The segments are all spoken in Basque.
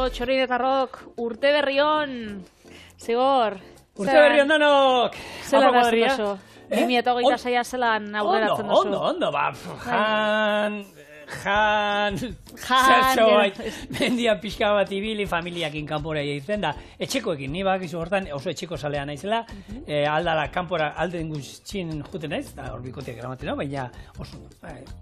Kaixo, txorinetarrok, urte berri on, zigor. Urte berri on danok! Zela da oso. 2026 zelan aurreratzen duzu. Ondo, zertxo bait, mendian pixka bat ibili, familiakin kanpora egiten da. Etxekoekin, ni bakizu hortan oso etxeko salea naizela, aldala kanpora alden guztien juten naiz, eta hor bikotiak eramaten, baina oso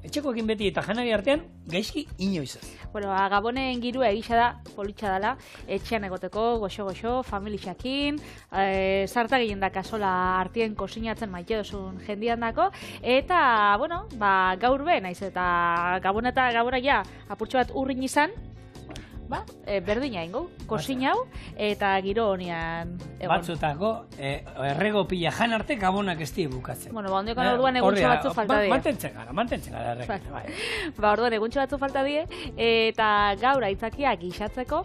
etxekoekin beti eta janari artean, gaizki inoiz ez. Bueno, Gabonen girua egisa da, politxa dela, etxean egoteko, goxo-goxo, familixakin, zartagien da kasola artien kosinatzen maite duzun jendian dako, eta, bueno, gaur be, naiz eta Gabon eta Gabora ja, apurtxo bat urrin izan, berdina ingo, kosin hau, eta giro honian egon. Batzutako, errego pila jan arte Gabonak ez die bukatzen. Bueno, ondiokan orduan eguntxo batzu falta die. Mantentzen gara errego. Orduan eguntxo batzu falta die, eta gaur aitzakia gixatzeko,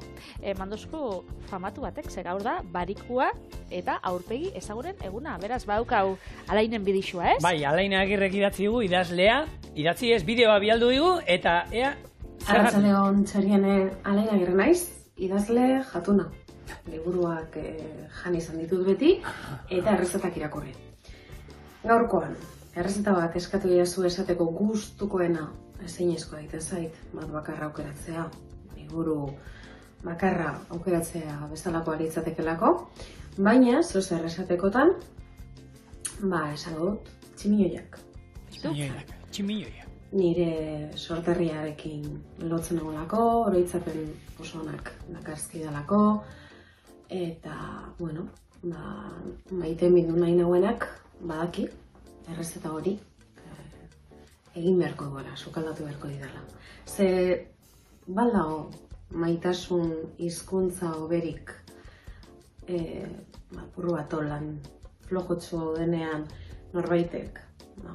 mandozku famatu batek, ze gaur da, barikua eta aurpegi ezaguren eguna. Beraz, baukau Alainen bidixua, ez? Bai, Alain Agirrek idatzi dugu, idazlea, idatzi ez, bideoa bialdu digu, eta ea... Arratsaldeon txeriene Alain Agirre naiz, idazle jatuna. Liburuak jan izan ditut beti, eta errezetak irakurri. Gaurkoan, errezeta bat eskatu diazu esateko gustukoena ezinezkoa daite zait, bat bakarra aukeratzea, liburu bakarra aukeratzea bezalako aritzatekelako, baina zozer esatekotan, esan dut, tximinoiak. Tximinoiak. Nire sorterriarekin lotzen egolako, oroitzapen oso onak dakarzkidalako, eta, bueno, maite mindu nahi nagoenak, badaki, errezeta hori, egin beharko duela, sukaldatu beharko didala. Ze, baldago, maitasun hizkuntza oberik, purru bat lan flojotsu denean norbaitek,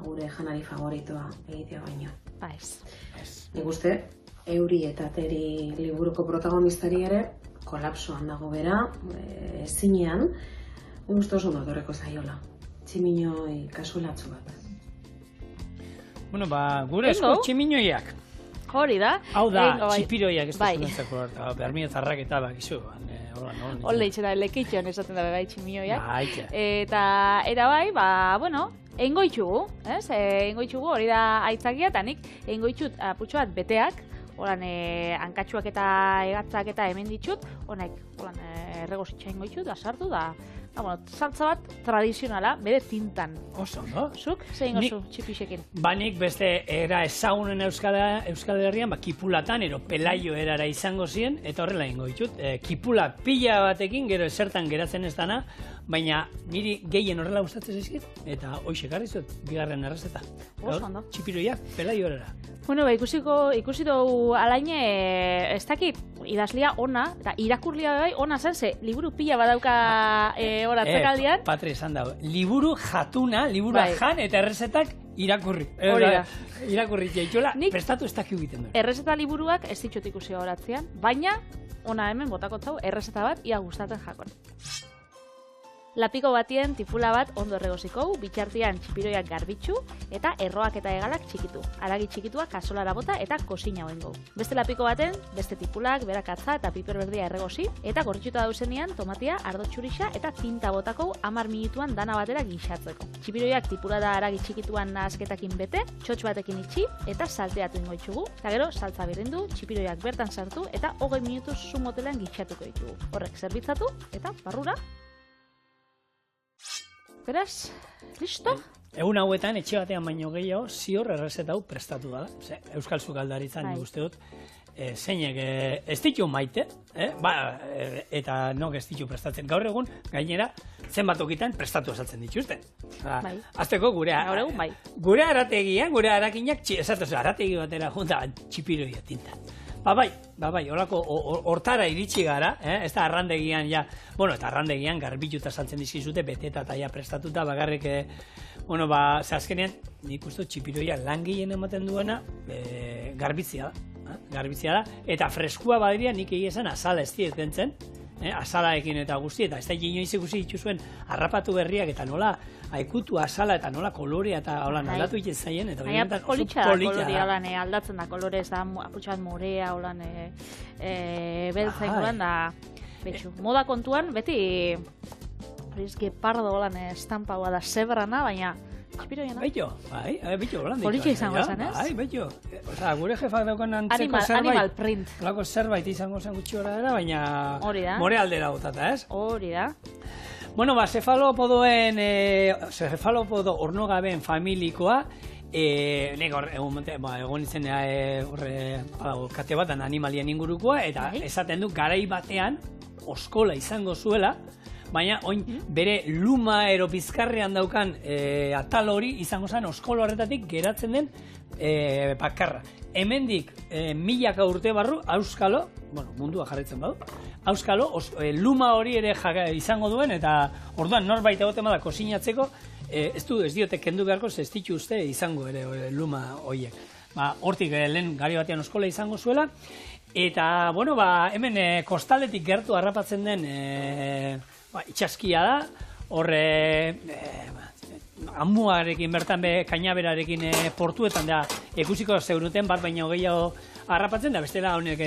gure janari favoritoa egitea baino. Nik uste, Euri eta Teri liburuko protagonistari ere, kolapsoan dago bera, ezinean, nik uste oso notorreko zaiola. Tximinoi kasuelatzu bat. Bueno, gure esko tximinoiak. Hori da. Hau da, txipiroiak ez da zunentzako, bermiotarrak eta bakizu. Hole itxera, lekitxon esaten da bai tximinoiak. Eta bai, bueno, engoitxugu, engoitxugu hori da aitzakia, eta nik engoitxut aputxo bat beteak, holan hankatxuak eta egatzak eta hemen ditut, honek erregositxa engoitxut, da sartu da, saltza bat tradizionala, bere tintan. Oso, no? Zuk, zein gozu txipixekin? Nik beste era ezagunen Euskal Herrian, kipulatan, pelaio erara izango ziren, eta horrela ingo ditut. Kipula pila batekin, gero esertan geratzen ez dana, baina niri gehien horrela gustatzen zaizkit, eta hoxe garrizut, bigarren errezeta. Oso, ondo. Txipiroiak, pelaio erara. Bueno, ikusi dugu Alaine, ez dakit, idazlia ona, eta irakurlia bai ona zen, ze liburu pila badauka horatzekaldian. Patri esan dago, liburu jatuna, liburua jan eta errezetak irakurri. Hori da. Irakurri jaitxola, prestatu ez dakik egiten du. Errezeta liburuak ez ditut ikusi horatzean, baina ona hemen botako zau errezeta bat ia gustatzen jakon. Lapiko batien tifula bat ondo erregoziko, bitxartian txipiroiak garbitxu eta erroak eta hegalak txikitu. Aragi txikituak kasolara bota eta kosina hoengo. Beste lapiko baten, beste tipulak, berakatza eta piper berdia erregozi, eta gortxuta dauzenean tomatia, ardo txurixa eta tinta botako 10 minutuan dana batera gixatzeko. Txipiroiak tipula da aragi txikituan nahasketakin bete, txotx batekin itxi eta salteatu ingoitxugu. Eta gero, saltza birrindu, txipiroiak bertan sartu eta 20 minutu zumotelean gixatuko ditugu. Horrek zerbitzatu eta barrura. Beraz, listo? Egun hauetan, etxe batean baino gehiago, zior errezeta hau prestatu dela. Euskal Sukaldaritzan nik uste dut, zeinek ez ditu maite, eta nok ez ditu prestatzen. Gaur egun, gainera, zenbat okitan prestatu esaltzen dituzten. Azteko gure arategian, gure arakinak, esatuz, arategi batera junta txipiroia tinta. Bai, holako hortara iritsi gara, ez da arrandegian ja, bueno, eta arrandegian garbituta saltzen dizkizute, beteta eta ja prestatuta, bakarrik, azkenean, nik uste txipiroia lan gehien ematen duena, garbitzia da, eta freskua badiria nik egia esan azala ez diet gentzen, azalaekin eta guzti, eta ez da inoiz ikusi dituzuen harrapatu berriak eta nola aikutu azala eta nola kolorea eta holan aldatu egiten zaien, eta baina oso politxa da polita kolorea, da. aldatzen da kolore, ez da aputxat morea, holan beltzaik holan da, betxu. Moda kontuan, beti horiz gepardo holan estampaua da zebrana, baina txipiroiena. Beito, beito, holan ditu. Politxa izango zen, ez? Bai, beito. Osa, gure jefak daukan antzeko Animal print. Olako zerbait izango zen gutxi hora dela, baina Hori da. more aldera botata, ez? Hori da. Bueno, cefalopodo ornogabeen familikoa, nik egon izen kate batan animalien ingurukoa, eta esaten du garai batean oskola izango zuela, baina oin bere luma bizkarrean daukan atal hori izango zen oskolo horretatik geratzen den bakarra. Hemendik milaka urte barru, auskalo, bueno, mundua jarraitzen badu, auskalo, luma hori ere izango duen, eta orduan norbait egoten bada kosinatzeko, ez diote kendu beharko, ez ditu uste izango ere luma horiek. Hortik lehen gari batean oskola izango zuela, eta, bueno, hemen kostaletik gertu harrapatzen den itxaskia da, horre amuarekin bertan kainaberarekin portuetan da ikusiko zeuruten bat baino gehiago harrapatzen da, bestela honek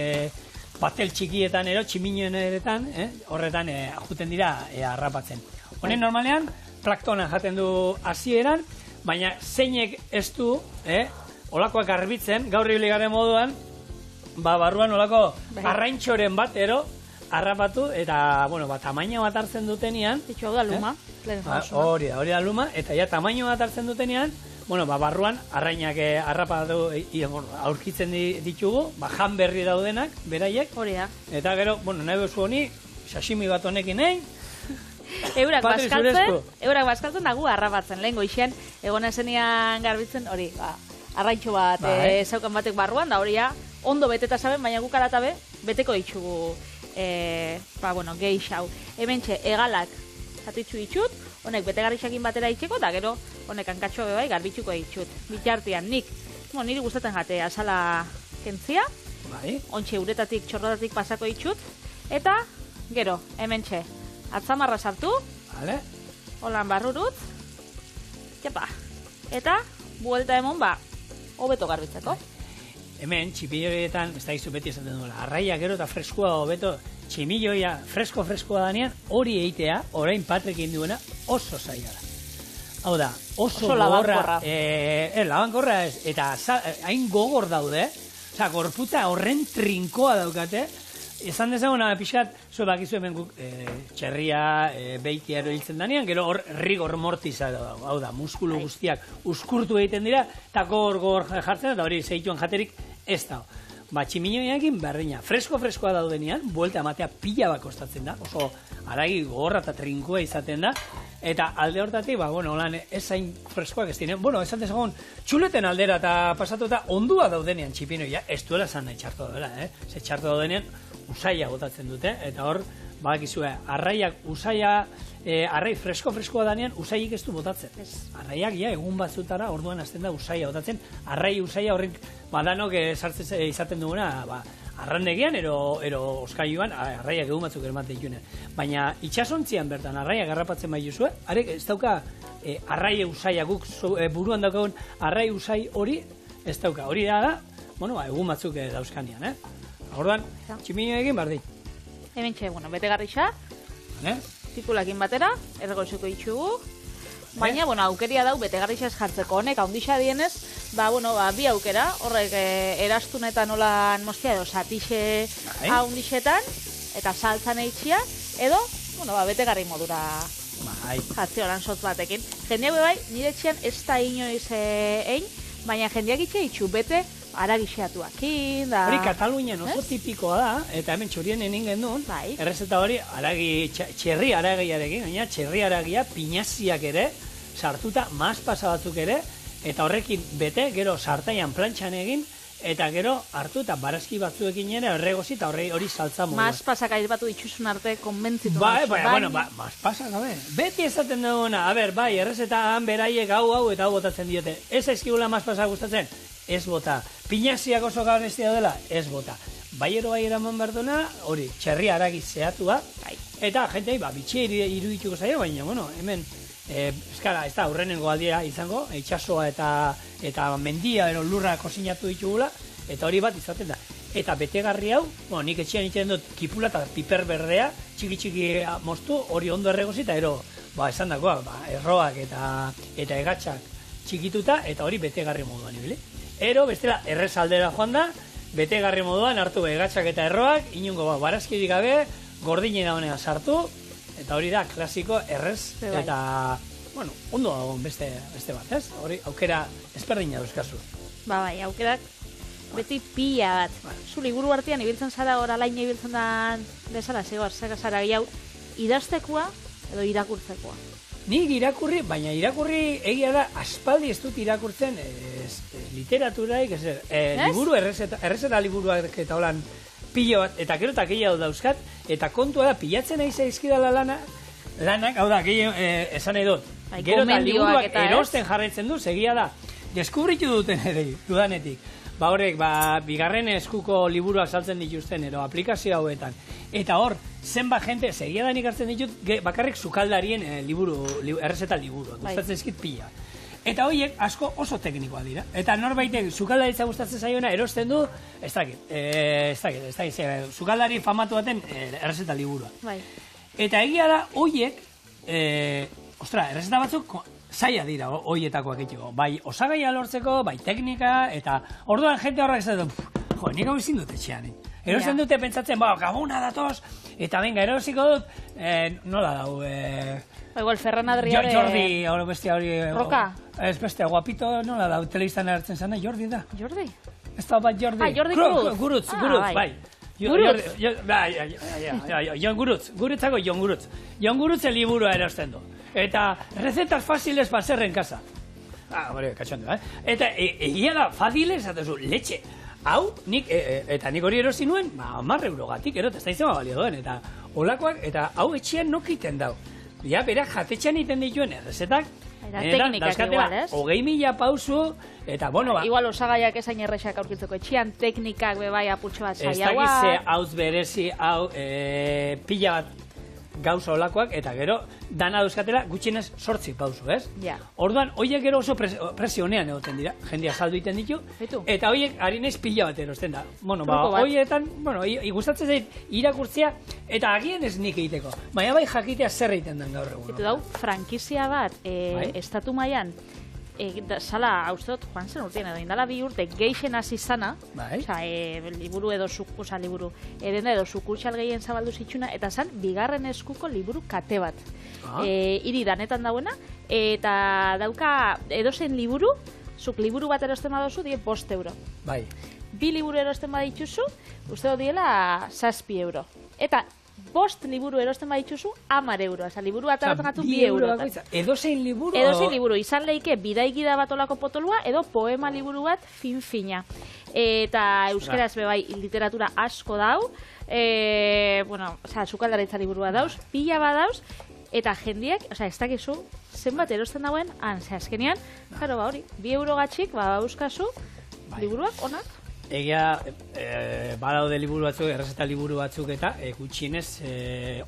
batel txikietan tximinoen eretan, horretan juten dira harrapatzen. Honen normalean, planktonan jaten du hasieran, baina zeinek ez du, olakoak garbitzen, gaur ibili garen moduan, barruan olako arraintxoren bat harrapatu, eta, bueno, tamaina bat hartzen dutenean... Ditxu hau da luma. Hori da luma, eta ja tamaina bat hartzen dutenean, bueno, barruan arrainak harrapatu aurkitzen ditugu, jan berri daudenak, beraiek. Hori da. Eta gero, bueno, nahi bezu honi, sashimi bat honekin egin. Eurak bazkaltzen dagu harrapatzen, lehen goixen, egon esenian garbitzen, hori, arraintxo bat zaukan batek barruan, da hori ondo beteta zaben, baina gukaratabe, beteko ditugu geixau. Hementxe, egalak zatitzu ditut, honek betegarrixakin batera itxeko, eta gero honek hankatxo bebai garbitzuko ditut. Bitartian, niri gustatzen jate azala kentzia, ontxe uretatik, txorrotatik pasako ditut, eta gero, hementxe, atzamarra sartu, holan barrurut, eta buelta emon hobeto garbitzeko. Hemen, txipilloietan, ez da izu beti esaten duela, arraia gero eta freskoa hobeto, tximilloia freskoa danean, hori eitea, orain Patrekin duena, oso zaila da. Hau da, oso gogorra, labankorra ez, eta hain gogor daude, gorputza horren trinkoa daukate, esan dezaguna pixat, zuen bakizu hemen guk txerria, beitia hiltzen danean, gero hor rigor mortiza dago, hau da, muskulu guztiak uskurtu egiten dira, eta gogor jartzen, eta hori zeituan jaterik ez da. Tximinoiakin berdina, freskoa daudenean, buelta ematea pila bat kostatzen da, oso aragi gogorra eta trinkoa izaten da, eta alde hortatik, holan ez zain freskoak ez diren, esan dezagun, txuleten aldera eta pasatu eta ondua daudenean txipinoia, ez duela zan nahi txarto daudela, ze txarto daudenean usaia botatzen dute, eta hor, badakizue, arraiak usaia, arrai freskoa danean usaiik ez du botatzen. Arraiak egun batzutara orduan hasten da usaia botatzen, arrai usaia horrek badanok sartzen izaten duguna, arrandegian ero oskailuan arraiak egun batzuk eramaten dituenean. Baina itxasontzian bertan arraiak garrapatzen bai duzue, arek ez dauka arrai usaia guk buruan daukagun arrai usai hori ez dauka. Hori da, egun batzuk dauzkanean, Orduan, tximinoekin bardin. Hementxe, betegarrixa, tipulakin batera, erregoizeko ditugu, baina, aukeria dau betegarrixaz jartzeko honek, haundixa dienez, bi aukera, horrek erastunetan olan mostia edo satixe haundixetan, eta saltzan eitxia, edo, betegarri modura jatzi horan sotz batekin. Jendeak bai, nire etxean ez da inoiz egin, baina jendeak itxe itxu, bete aragixeatuakin, da... Hori Katalunian oso tipikoa da, eta hemen txurien egin gendun, errezeta hori txerri aragiarekin, baina txerri aragia pinaziak ere, sartuta mazpasa batzuk ere, eta horrekin bete, gero sartaian plantxan egin, eta gero hartu eta barazki batzuekin ere erregozi eta hori saltza modu. Mazpasak aizbatu dituzun arte konbentzitu. Mazpasak, beti esaten duguna, errezetaan beraiek hau eta hau botatzen diote. Ez aizkigula mazpasak gustatzen? Ez bota. Pinaziak oso ganestia dela? Ez bota. baiero eraman behar duna, hori, txerri haragi zehatua, eta jentei, bitxia irudituko zaio, baina, bueno, hemen, eskara, ez da, aurrenengo aldia izango, itxasoa eta mendia, lurra kozinatu ditugula, eta hori bat izaten da. Eta betegarri hau, nik etxean iten dut kipula eta piper berdea, txiki moztu, hori ondo erregozi, eta esan dagoa, erroak eta egatxak txikituta, eta hori betegarri moduan ibili. Bestela, errezaldera joan da, betegarri moduan hartu egatxak eta erroak, inungo barazkirik gabe, gordinera honean sartu, eta hori da, klasiko errez, eta, bueno, ondo dagoen beste bat, ez? Hori, aukera ezberdina dauzkazu. Bai, aukerak beti pila bat. Zu liburu artean ibiltzen zara, oralain ibiltzen da bezala, zara gehiago, idaztekoa edo irakurtzekoa? Nik irakurri, baina irakurri egia da, aspaldi ez dut irakurtzen literaturaik, liburu, errezeta liburuak eta holan pilo bat, eta gero eta gehiago dauzkat, eta kontua da, pilatzen nahi zaizkidala lanak, hau da, esan nahi dut, gero eta liburuak erosten jarraitzen du, segia da, deskubritu duten ere, dudanetik. Horrek, bigarren eskuko liburuak saltzen dituzten, aplikazio hauetan. Eta hor, zenbat jente, segia da nik hartzen ditut, bakarrik sukaldarien errezeta liburuak, gustatzen ezkit pila. Eta horiek asko oso teknikoa dira. Eta norbaitek sukaldaritza gustatzen zaioena erosten du, ez dakit, sukaldari famatu baten errezeta liburua. Eta egia da, horiek, errezeta batzuk, zaila dira horietakoak egiteko. Bai osagaia lortzeko, bai teknika, eta orduan jente horrek ez dut, nik hau ezin dut etxean. Erosten dute pentsatzen, gabuna datoz, eta venga, erosiko dut, nola dau, igual Ferran Adriare... Jordi, hori bestia hori... Roka? Ez bestia, guapito, nola dau, telebistan hartzen zana, Jordi da. Jordi? Ez da bat Jordi. Jordi Gurutz. Gurutz, bai. Jon Gurutz, guretzako Jon Gurutz. Jon Gurutz liburua erosten du. Eta recetas fáciles para ser en casa. Hori, katxondo, Eta egia da, fáciles, letxe. Hau, eta nik hori erosi nuen, 10 eurogatik, ez da izan balio duen, eta olakoak, eta hau etxean nokiten dau. Ja, berak jatetxean iten dituen errezetak, teknikak igual, ez? 20.000 pausu, eta, bueno, igual osagaiak esain errexak aurkitzeko etxean, teknikak bebai apurtxo bat zailagoa. Ez dakize hauz berezi, hau, pila bat gauza olakoak, eta gero, dana dauzkatela gutxienez 8 pausu, ez? Orduan, horiek gero oso presionean egoten dira, jendia saldu iten ditu, eta horiek harinez pila bat erosten da. Bueno, horietan, gustatzen zait irakurtzea, eta agian ez nik egiteko, baina bai jakitea zer egiten den gaur egun. Eta dau, frankizia bat, estatu mailan, sala, hauztot, joan zen urtean edo, indala 2 urte, geixen hasi zana, liburu edo edenda edo sukurtsal gehien zabaldu zitxuna, eta zan, bigarren eskuko liburu kate bat. Hiri danetan dauena, eta dauka edozen liburu, zuk liburu bat erosten badozu, die 5 euro. 2 liburu erosten badituzu, uste dut diela 7 euro. Eta 5 liburu erosten badituzu, 10 euro. Eza, liburu bat eroten 2 euro. Edozein liburu? Edozein liburu. Izan leike bidaigida bat olako potolua, edo poema liburu bat fin-fina. Eta euskeraz bebai literatura asko dau, sukaldaritza liburua dauz, pila bat dauz, eta jendiek, ez dakizu, zenbat erosten dauen, azkenean, hori, 2 euro gatxik, euskazu, liburuak, onak. Egia, badaude liburu batzuk, errezeta liburu batzuk eta gutxienez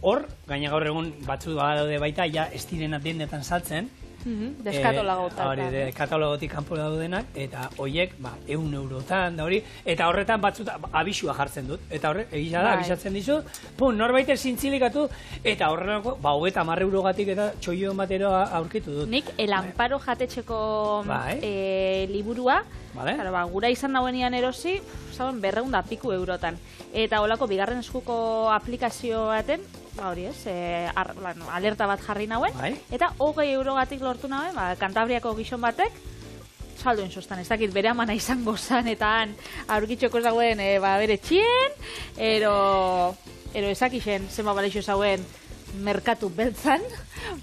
hor, gaina gaur egun batzuk badaude baita, ja ez direnak dendetan saltzen. Deskatalogotik kanpo daudenak, eta horiek 100 eurotan da hori, eta horretan batzut abisua jartzen dut. Eta horrek, egia da, abisatzen dizu, norbait zintzilikatu, eta horrenako, 30 eurogatik eta txoion batero aurkitu dut. Nik El Amparo jatetxeko liburua, gura izan dauenian erosi, 200 piku eurotan. Eta holako bigarren eskuko aplikazio baten, alerta bat jarri nauen, eta 20 eurogatik lortu nauen, Kantabriako gizon batek, saldu insostan, ez dakit bere amana izango zan, eta han aurkitxoko ez dagoen bere txien, ero ezakixen zenba baleixo zauen merkatu beltzan,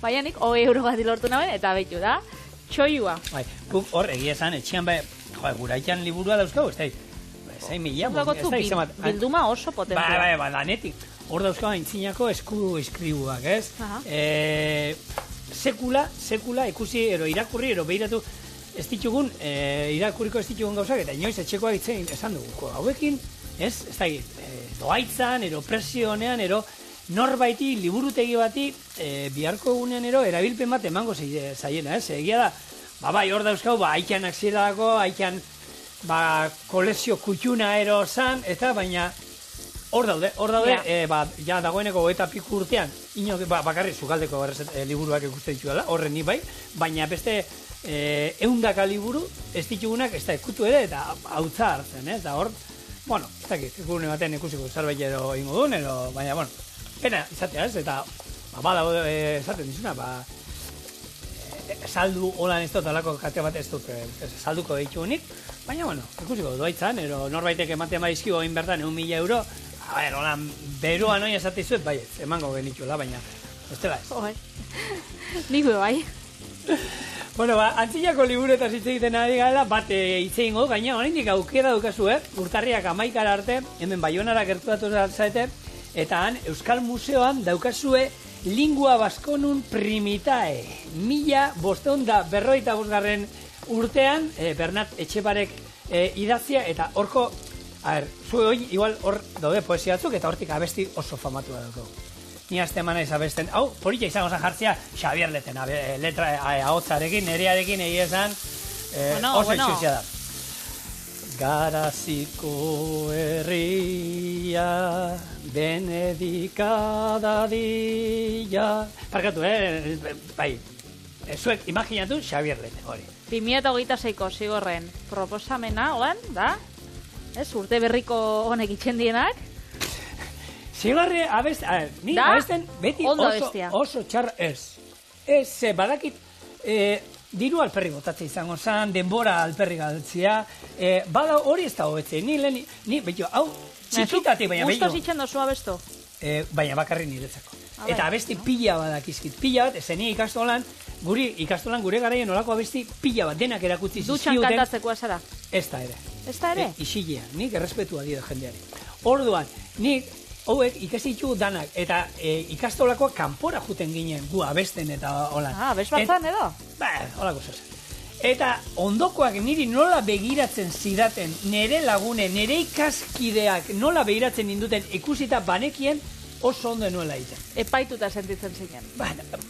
baina nik 20 eurogatik lortu nauen, eta behitu da, txoiua. Hor, egia esan, etxian guraitan liburua dauzkau, ez da, bilduma oso potentzia. Danetik. Hor dauzkau aintzinako eskudu eskribuak, ez? Sekula, ikusi, irakurri, behiratu, ez ditugun, irakurriko ez ditugun gauzak, eta inoiz etxekoak itzen esan dugu. Hauekin, ez da, doaitzan, ero presionean, ero norbaiti, liburutegi bati, biharko egunean ero, erabilpen bat emango zaiena, ez? Egia da, bai, hor dauzkau, haikan aksierako, haikan, kolezio kutxuna ero zan, eta baina, hor daude, ja dagoeneko eta piku urtean, inok, bakarri sukaldeko liburuak ikusten dituela, horren ni bai, baina beste eundaka liburu, ez ditugunak, ez da ikutu ere, eta hautza hartzen, eta hor, bueno, ez dakit, ikune baten ikusiko zerbait edo ingo duen, baina, bueno, pena izatea ez, eta, badago esaten dizuna, saldu holan ez dut, alako kate bat ez dut, salduko ditugunik, baina, bueno, ikusiko doaitzan, norbaitek ematen baizkio egin bertan 1.000 euro, holan, beroa noia esate izuet, bai, emango genitxula, baina, ez dela ez. Bai, nik bai. Bueno, antzinako liburuetaz hitz egiten ari gala, bat hitz egingo, gaina oraindik aukera daukazu, urtarriak 11 arte, hemen Baionara gerturatu zaete, eta han Euskal Museoan daukazue Lingua Baskonun Primitae. 1555 urtean, Bernat Etxebarek idazia, eta horko, zu hori, igual hor daude poesia batzuk, eta hortik abesti oso famatu da daukagu. Ni azte eman ez abesten, hau, polita izango zen jartzea, Xabier Leten, letra ahotzarekin, nerearekin egizan, oso itxuzia da. Garaziko herria, benedikada dilla. Parkatu, bai, zuek imaginatu Xabier Leten, hori. 2026ko zigorren proposamena, oan, da? Ez, urte berriko honek itxendienak? Zigorre ni abesten beti oso txar ez. Ez, badakit, diru alperri botatzea izango zen, denbora alperri galtzea, bada hori ez da hobetzen, ni beto, hau, txikitatik, baina beto. Guztoz itxen dozu abesto? Baina bakarri niretzako. Eta abesti pila badakizkit, pila bat, ezen ni ikastolan gure garaien olako abesti pila bat, denak erakutzi zizkiuten. Dutxan kantatzeko azara? Ez da ere. Ez da ere? Isilea, nik errespetua dio jendeari. Orduan, nik hauek ikasi ditugu danak, eta ikastolakoa kanpora juten ginen, gu abesten eta hola. Abes batzan edo? Holako zozen. Eta ondokoak niri nola begiratzen zidaten, nire lagune, nire ikaskideak nola begiratzen ninduten ikusita banekien oso ondo nuela egiten. Epaituta sentitzen zinen.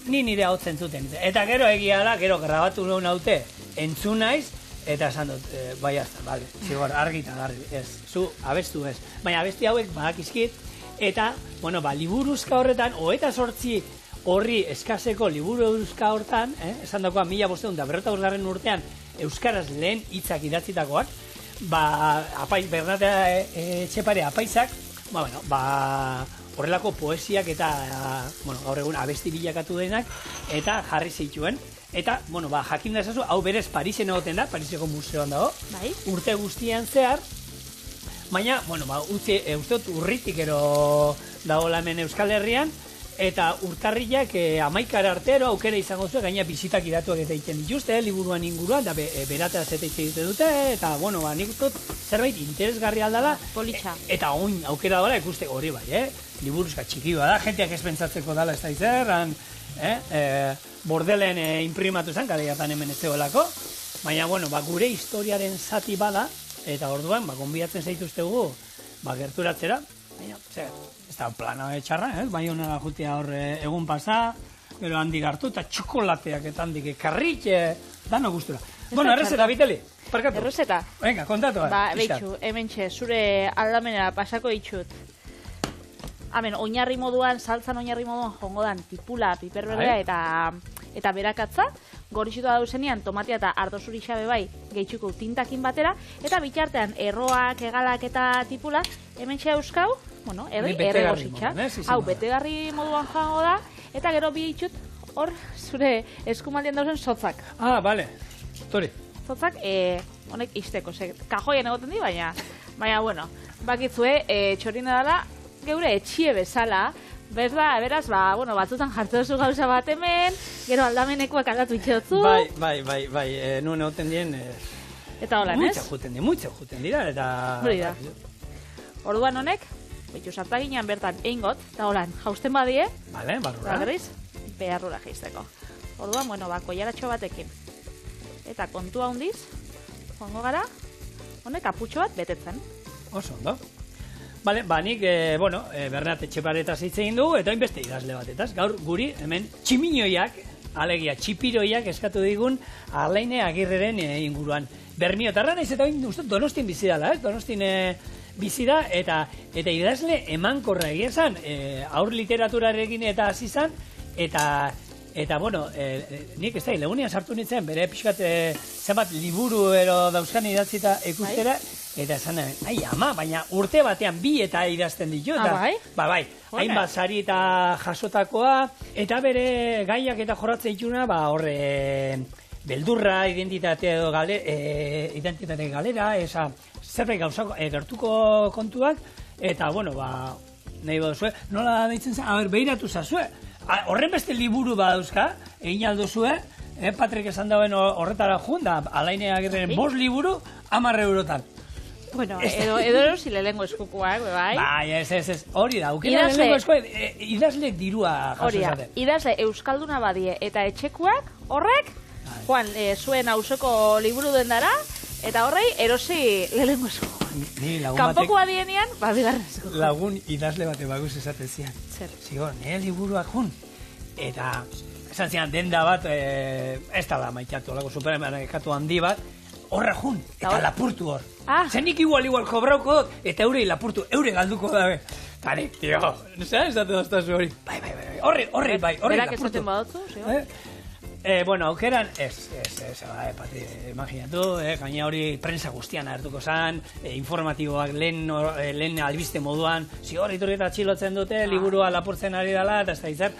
Ni nire hau zentzuten. Eta gero egia da, gero grabatu nuen haute, entzun naiz, eta esan dut, bai azta, bale, zigor, argita, ez, zu abestu ez. Baina abesti hauek badakizkit, eta, bueno, liburuzka horretan, 28 horri eskaseko liburuzka horretan, esan dagoa 1555 urtean euskaraz lehen hitzak idatzitakoak, Bernat Etxepare apaitzak, horrelako poesiak eta, gaur egun abesti bilakatu denak, eta jarri zituen. Eta, jakin da ezazu, hau berez Parisen egoten da, Pariseko museoan dago, urte guztian zehar, baina, uste dut urritik ero dagoela hemen Euskal Herrian, eta urtarriak 11 artero aukera izango zuen, gaina bizitak idatuak eta egiten dituzte, liburuan inguruan, da beratea zeta egiten dute, eta, nik dut zerbait interesgarri aldala, politxa. Eta oin aukera dela ikuste hori bai, liburuzka txiki bada, jenteak ez pentsatzeko dala ez da izerran, bordelen imprimatu zen, garaiatan hemen ez zegoelako, baina, gure historiaren zati bada, eta orduan, gonbidatzen zaituztegu, gerturatzera, baina, ez da plana txarra, baina honera jutia hor egun pasa, gero handik hartu, eta txokolateak eta handik karrik, dano gustura. Errezeta, Biteli, parkatu. Errezeta? Venga, kontatu. Behitxu, hementxe, zure aldamenera pasako ditxut. Hemen, oinarri moduan, saltzan oinarri moduan, jongo dan, tipula, piperberdea eta berakatza, gorixutu dauzenean, tomatia eta ardo zuri xabe bai, gehitxuko tintakin batera, eta bitartean, erroak, egalak eta tipula, hementxe euskau, erregositxa. Hau, betegarri moduan jango da, eta gero bitxut, hor, zure eskumaldien dauzen sotzak. Bale, tori. Sotzak, honek izteko, kajoian egoten di, baina, bakitzue, txorina dela, geure etxie bezala, beraz, batzutan jartzen duzu gauza bat hemen, gero aldamenekoak aldatu itxotzu. Bai, nuen egoten dien... Eta holan, ez? Muitza juten dira, eta... Hori da. Orduan honek, betxu sartaginean bertan eingot, eta holan, jausten badie... Bale, barrura. Eta berriz, beharrura geizteko. Orduan, koiaratxo batekin. Eta kontua hundiz, joango gara, honek aputxo bat betetzen. Oso, ondo. Bale, nik, Bernat Etxeparetaz hitz egin dugu, eta inbeste idazle batetaz. Gaur guri, hemen, tximinoiak, alegia, txipiroiak eskatu digun Alaine Agirreren inguruan. Bermiotarra naiz eta Donostin bizi dela, Donostin bizi da, eta idazle emankorra egia zan, aur literaturarekin eta hasi zan, eta nik ez da, legunian sartu nintzen, bere pixkat zenbat liburu dauzkan idatzita ikustera, eta esan ama, baina urte batean bi eta idazten ditu, eta bai, hainbat sari eta jasotakoa, eta bere gaiak eta jorratzen dituna, horre, beldurra, identitate galera, zerbait gauzako, gertuko kontuak, eta, nahi baduzue, nola deitzen zen, behiratu zazue, horren beste liburu badauzka, egin aldozue, Patrik esan dauen horretara jun, da Alaine Agirreren 5 liburu, 10 eurotan. Bueno, edo si lehengo eskukuak, bai? Bai, ez, hori da, aukera lehengo eskuak, idazleek dirua jaso esaten. Idazle Euskalduna badie, eta etxekuak, horrek, Juan, zuen hausoko liburu dendara, eta horrei erosi lehengo eskukuak. Kanpoko adienean, bigarren eskukuak. Lagun idazle bate baguz esaten zian. Zer? Zigo, nire liburuak jun, eta esan zian denda bat, ez da da maitatu, olako supermerkatu handi bat, horra jun, eta lapurtu hor. Zenik igual kobrauko dut, eta eurei lapurtu, eure galduko dabe. Tani, tio, ez datu daztazu hori. Bai, horri lapurtu. Berak esaten badotzu, zigo? Aukeran, Patri, imaginatu, gaina hori prensa guztian hartuko zan, informatiboak lehen albiste moduan, zigor, iturri eta txilotzen dute, liburua lapurtzen ari dela, eta ez da izar,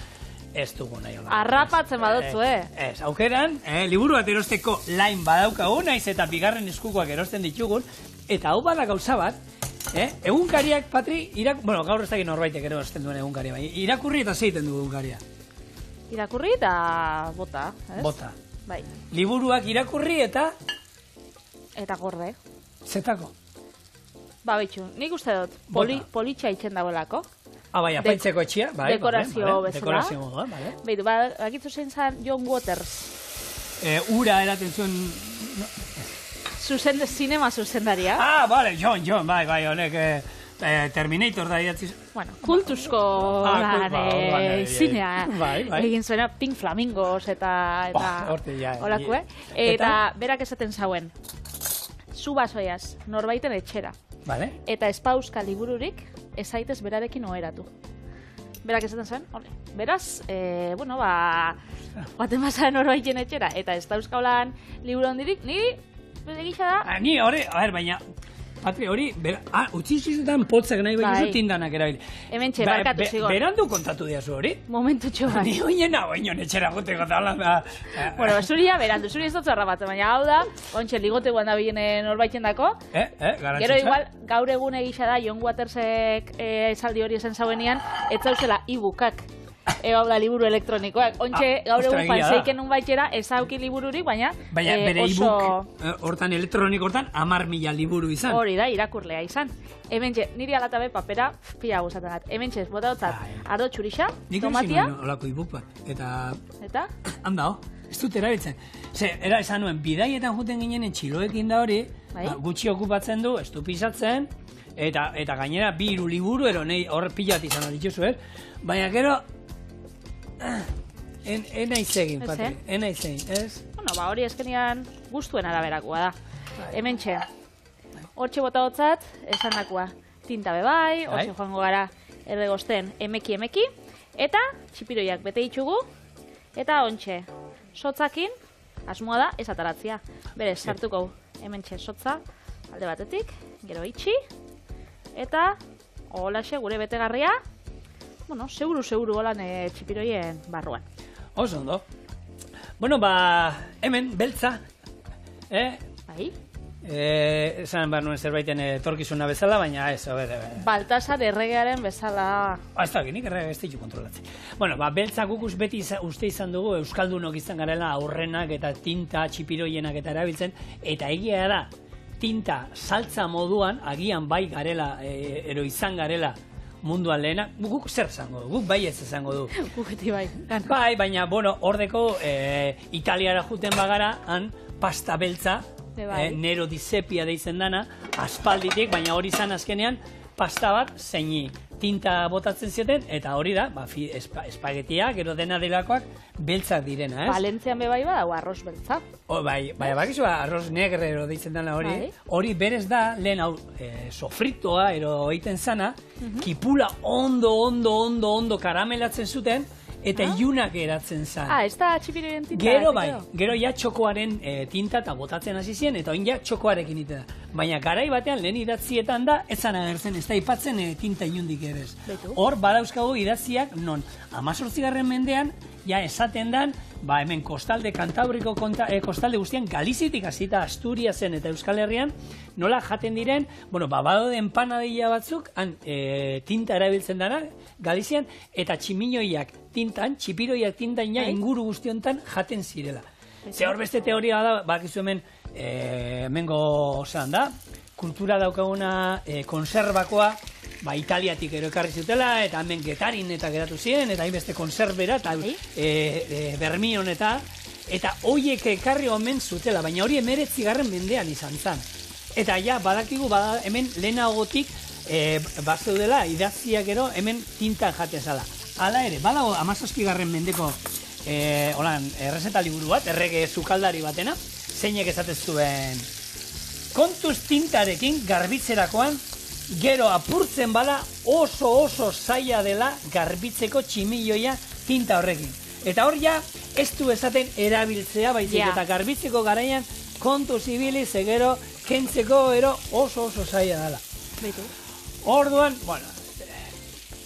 ez dugu nahi hola. Arrapatzen badotzu, Ez, aukeran, liburu bat erosteko lain badaukagu, naiz eta bigarren eskukoak erosten ditugun, eta hau bada gauza bat, egunkariak, Patri, gaur ez dakit norbaitek erosten duen egunkaria, irakurri eta zeiten du egunkaria. Irakurri eta bota, ez? Bota. Bai. Liburuak irakurri eta... Eta gorde. Zetako. Bitxu, nik uste dut, politxa itxen dagoelako. Bai, apaitzeko etxia, bai. Dekorazio bezala. Dekorazio moduan, bai. Beitu, bakitzu zein zan John Waters. Ura eraten zuen... Zinema zuzendaria. Bale, John, bai, honek... Terminator da idatzi... Bueno, kultuzko zinea egin zuena Pink Flamingos eta holako, Eta berak esaten zauen, zu basoiaz, norbaiten etxera. Eta espauska libururik, ezaitez berarekin oheratu. Berak esaten zuen, beraz, baten bazaren norbaiten etxera, eta ez dauzkaulan liburu hondirik, ni egisa da... Ni hori, baina... Patri, hori, utzi zizutan potzak nahi behizu tindanak erabili. Hemen txe, barkatu zigon. Berandu kontatu diazu hori? Momentu txoan. Ni oinena oinon etxera goteko talan. Zuria berandu, zuri ez dut zorra bat, baina hau da, ontxe, ligote guan da bilen norbaiten dako. Garantzitza. Gero igual, gaur egun egisa da, John Watersek esaldi hori esan zauenean, ez zauzela e-bookak. Hau da, liburu elektronikoak. Ontxe, gaur egun panseiken un baitxera, ez hauki libururik, baina bere e-book, hortan elektroniko hortan, 10.000 liburu izan. Hori da, irakurlea izan. Hemen txe, niri alatabe papera, pila gustatzen dat. Hemen txe, bota dutzat, ardo txurixa, tomatia. Nik olako e-book bat, eta? Handa, ez dut erabiltzen. Era esan nuen, bidaietan juten ginen txiloekin da hori, gutxi okupatzen du, ez du pisatzen, eta gainera, 2 liburu, nahi hor pilat izan dituzu, baina gero, enaiz egin, Patrik, enaiz egin, ez? Hori eskenian guztuen araberakoa da. Hemen txe, hortxe bota hotzat, esan dakoa, tinta bebai, hortxe joango gara erregosten emeki, eta txipiroiak bete ditugu, eta ontxe, sotzakin, asmoa da, ez ataratzia. Berez, sartuko, hemen txe, sotza, alde batetik, gero itxi, eta holaxe gure betegarria, seguru holan txipiroien barruan. Oso ondo. Hemen, beltza. Bai? Esan behar nuen zerbaiten etorkizuna bezala, baina ez, Baltasar erregearen bezala... Ez da, nik errege ez ditu kontrolatzen. Beltza gukus beti uste izan dugu, Euskaldunok izan garela aurrenak eta tinta txipiroienak eta erabiltzen, eta egia da, tinta saltza moduan, agian bai garela, izan garela, munduan lehena, guk zer zango du, guk bai ez zango du. Guketi bai. Bai, baina, hordeko Italiara juten bagara, han pasta beltza, Nero di Sepia deitzen dana, aspalditik, baina hori izan azkenean, pasta bat, zeini tinta botatzen zioten, eta hori da, espagetiak, gero dena delakoak, beltzak direna, ez? Valentzian bebai badago arroz beltza. Bai, bakizu, arroz negrero deitzen dela hori. Hori berez da, lehen hau, sofritoa, egiten zana, kipula ondo karamelatzen zuten, eta ilunak geratzen zan. Ez da txipiroien tinta? Gero bai, gero ja txokoaren tinta eta botatzen hasi ziren, eta oin ja txokoarekin ite da. Baina garai batean lehen idatzietan da, ez zan agertzen, ez da ipatzen tinta ilundik ere ez. Hor, badauzkagu idatziak, non, 18. mendean, ja esaten dan, hemen kostalde, Kantabriko kostalde guztian, Galizitik hasita Asturiasen eta Euskal Herrian, nola jaten diren, badaude enpanadilla batzuk, tinta erabiltzen dara, Galizian, eta tximinoiak tintan, txipiroiak tintan ja inguru guztiontan jaten zirela. Ze hor beste teoria da, bakizu hemengo zelan da, kultura daukaguna konserbakoa, Italiatik ero ekarri zutela, eta hemen getarin eta geratu ziren, eta hainbeste konserbera, eta bermion eta hoiek ekarri omen zutela, baina hori 19. mendean izan zen. Eta ja, badakigu, hemen lehenagotik bazeudela, idatziak ero, hemen tinta jaten zala. Hala ere, badago 17. mendeko errezeta liburu bat, errege sukaldari batena, zeinek esatez zuen kontuz tintarekin garbitzerakoan, gero apurtzen bala oso zaila dela garbitzeko tximilloia tinta horrekin. Eta hor ja, ez du esaten erabiltzea baizik eta garbitzeko garaian kontu zibili zegero kentzeko ero oso zaila dela. Orduan,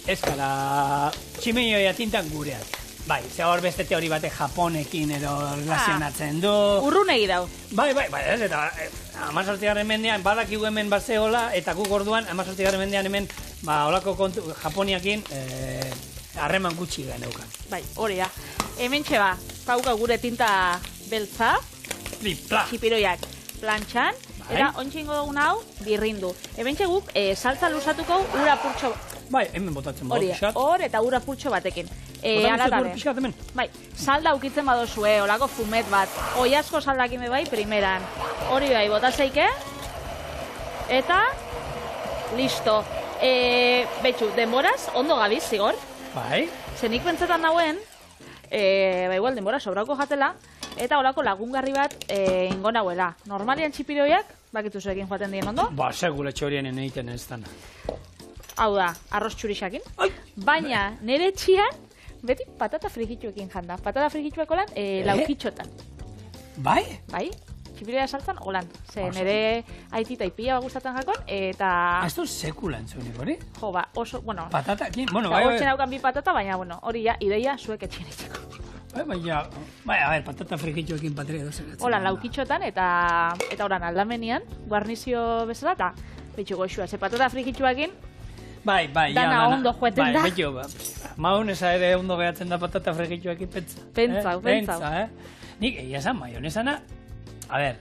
ez gara tximilloia tintan gurean. Bai, ze hor beste teori bate Japonekin edo relazionatzen du. Urrunegi dau. Bai, ez, eta 18. mendean badakigu hemen bazeola, eta guk orduan 18. mendean hemen olako kontu Japoniakin harreman gutxi geneukan. Bai, hori da. Hemen txeba, pauka gure tinta beltza, txipiroiak plantxan, eta ontsingo dugun hau birrindu. Hemen txeguk saltza lusatuko ura purtxo. Bai, hemen botatzen bau pixat. Hor eta ura purtxo batekin. Botatzen pixat hemen? Bai, salda ukitzen badozue, olako fumet bat. Oi asko saldakime bai, primeran. Hori bai, botazeike. Eta, listo. Betxu, denboraz, ondo gabiz, zigor. Bai. Zenik pentsetan dauen, igual, denbora sobrauko jatela, eta olako lagungarri bat ingo nahuela. Normalian txipiroiak, bakitu zuekin joaten dien ondo? Segule txorien egiten ez dana. Hau da, arroz txurixakin. Baina, nire txian, beti patata frikitxuekin janda. Patata frikitxuek olan, laukitxotan. Bai? Bai, txipiroia saltzan, holan. Ze nire aitita ipia gustatzen jakon, eta... Ez du sekula entzunik hori? Jo, oso, bueno... Patata, bai. Hortzen haukan bi patata, baina, bueno, hori ja, ideia zuek etxien etxeko. Bai, a ver, patata frikitxuekin patria dozen. Holan, laukitxotan, eta horan aldamenian, guarnizio bezala, eta betxu goxua. Ze patata frikitxuekin, bai, dana ondo joeten da. Betxo, maunesa ere ondo behatzen da patata frikitxuekin pentsau. Nik, egia esan, maionesana, a ver,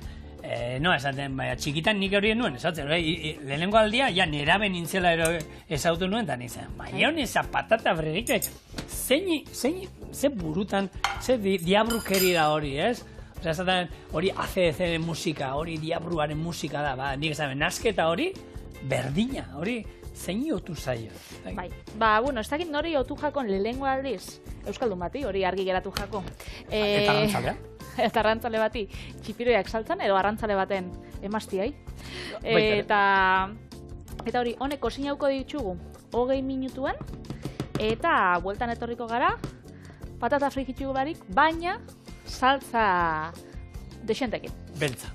no esaten, txikitan nik horien nuen esatzen, lehenengo aldia, ja nerabe nintzela esautu nuen, eta nintzen, maionesa patata frikitxuek, ze burutan, ze diabrukeri da hori, ez? Osea, esaten, hori ACDC musika, hori diabruaren musika da, nik esaten, nasketa hori, berdina, hori, zein otu zaio. Bai, bueno, ez dakit nori otu jakon lehengo aldiz, Euskaldun bati, hori argi geratu jako. Eta arrantzalea? Eta arrantzale bati, txipiroiak saltzan, edo arrantzale baten emaztiai. Eta hori, honek kozinauko ditugu, 20 minutuan, eta bueltan etorriko gara, patata frikitxu barik, baina saltza dexentekin. Beltza.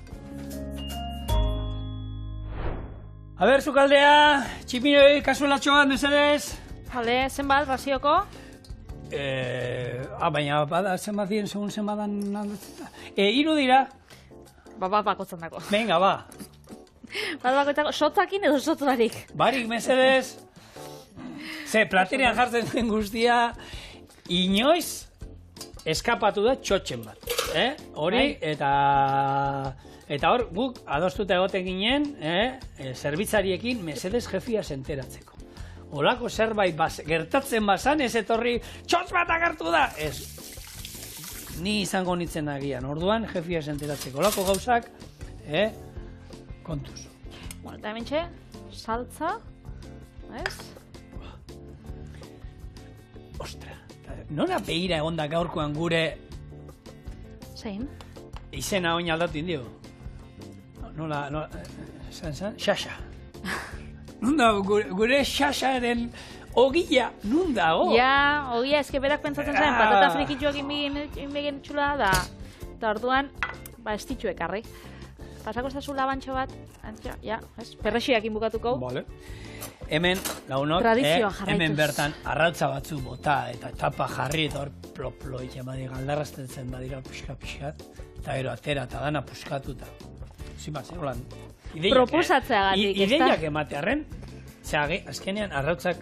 A ber, zukaldea, txipiroi kasuelatxo bat, mesedez? Hale, zenbat, razioko? Baina, zenbat dien, segun zenbadan aldatzen. Hiru dira. Bakotzen dako. Venga, ba. Bakotzen dako, sotzakin edo sotzarik? Barik, mesedez. Ze, platerean jartzen den guztia, inoiz eskapatu da txotxen bat. Hori, eta hor, guk adostuta egoten ginen, zerbitzariekin mesedez jefia enteratzeko. Olako zerbait gertatzen bazan, ez etorri, txotx bat agertu da! Ez, ni izango nintzen agian, orduan jefia enteratzeko. Olako gauzak, kontuz. Bueno, eta hementxe, saltza, ez? Ostra, nora behira egonda gaurkoan gure Zein? izena oin aldatu indio? Nola, Xaxa. Nun dago, gure Xaxaren ogia, nun dago? Ja, ogia, eske berak pentsatzen zen, patata frikitxuak inbegin txula da. Eta orduan, ez ditxu ekarri. Pasako ez da zu labantxo bat, ja, ez, perrexiak inbukatuko. Vale. Hemen, launok, Tradizioa jarraituz. hemen bertan arrautza batzu bota eta tapa jarri eta hor ploplo itxema galdarrazten zen badira pixka-pixkat, eta gero atera eta dana puskatuta. Zima, zer holan, Proposatzeagatik, ez da? ideiak ematearen, azkenean arrautzak,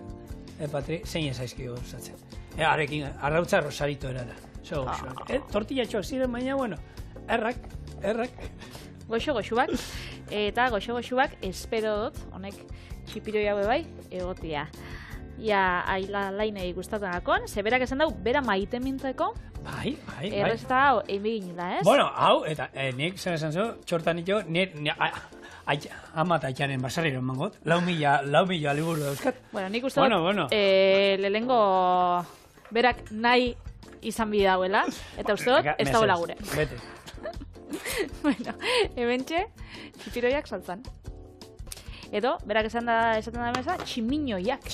Patri, zein ezaizkio usatzen. Arekin, arrautza rosarito erara. Tortillatxoak ziren, baina, bueno, errak. Goxo-goxuak, eta goxo-goxuak espero dut, honek txipiroi hau bai, egotia. Ja, lainei gustatzen gakon, zeberak esan dau, bera maite mintzeko, Bai. errezta hau, egin beginula, ez? Bueno, hau, eta nik zer esan zo, txortan ito, ama eta aitaren basarriro emangot, 4.000 liburu dauzkat. Bueno, nik uste dut, lehengo berak nahi izan bide dauela, eta uste dut, ez dagoela gure. Bete. Bueno, ebentxe, txipiroiak saltzan. Edo, berak esaten da meza, tximiñoiak.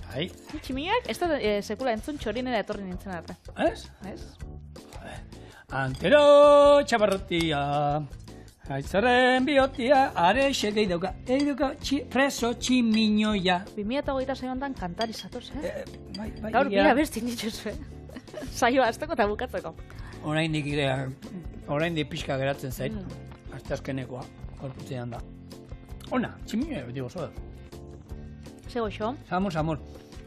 Bai. Tximiñoiak, ez da sekula entzun txorinera etorri nintzen arte. Ez? Ez? Antero txabarrotia, aitzaren biotia, are xedei dauka, preso tximiñoia. 2026 hontan kantari zatoz, Bai. Gaur bila bestin dituzue. Saioa azteko eta bukatzeko. Oraindik pixka geratzen zait, azte azkenekoa, korputzean da. Ona, tximiñoia beti gozo da. Ze goxo? Samur.